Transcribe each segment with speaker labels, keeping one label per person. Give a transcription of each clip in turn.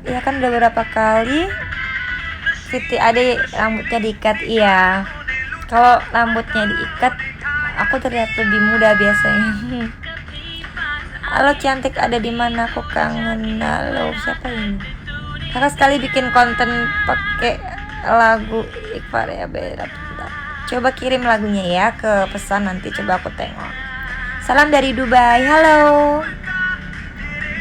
Speaker 1: Ya kan udah beberapa kali Siti Ade rambutnya diikat. Iya, kalau rambutnya diikat aku terlihat lebih muda biasanya. Halo cantik, ada di mana? Aku kangen. Halo, siapa ini? Kakak sekali bikin konten pakai lagu Iqbal ya, beda. Coba kirim lagunya ya ke pesan, nanti coba aku tengok. Salam dari Dubai. Halo.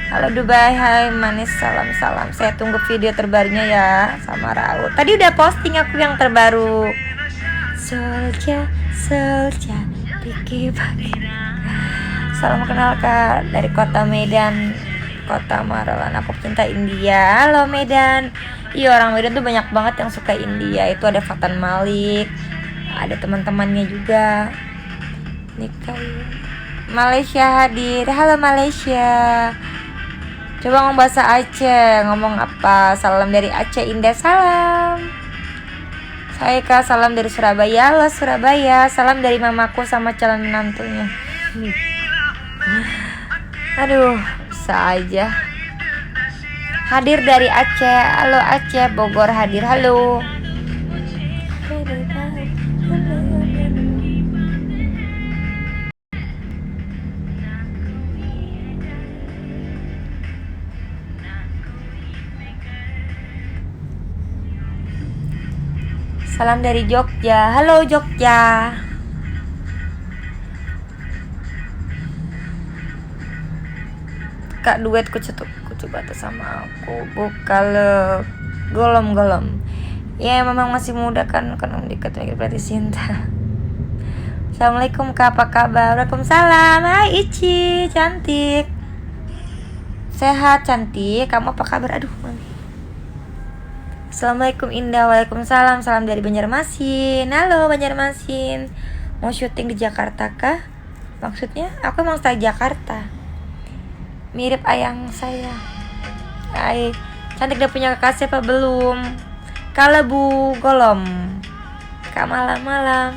Speaker 1: Halo Dubai, hai manis, salam. Saya tunggu video terbarunya ya sama Raul. Tadi udah posting aku yang terbaru. Solja, pagi. Salam kenal Kak dari kota Medan, kota Marolan. Aku cinta India. Halo Medan. Iya, orang Medan tuh banyak banget yang suka India. Itu ada Fatan Malik, ada teman-temannya juga. Nikah Malaysia hadir. Halo Malaysia. Coba ngomong bahasa Aceh. Ngomong apa? Salam dari Aceh Indah. Salam. Saya Kak, salam dari Surabaya. Halo Surabaya. Salam dari mamaku sama calon menantunya. Aduh, bisa aja. Hadir dari Aceh. Halo Aceh, Bogor hadir. Halo. Salam dari Jogja. Halo Jogja. Kak duet ku coba tuh sama aku. Buka le golom. Ya memang masih muda kan dekat berarti cinta. Assalamualaikum Kak, apa kabar? Waalaikumsalam. Hai Ici, cantik. Sehat cantik. Kamu apa kabar? Aduh, mami. Assalamualaikum Indah. Waalaikumsalam. Salam dari Banjarmasin. Halo Banjarmasin. Mau syuting di Jakarta kah? Maksudnya aku emang stay Jakarta. Mirip ayang saya. Hai, cantik udah punya kekasih apa belum? Kalebu golom. Kak malam.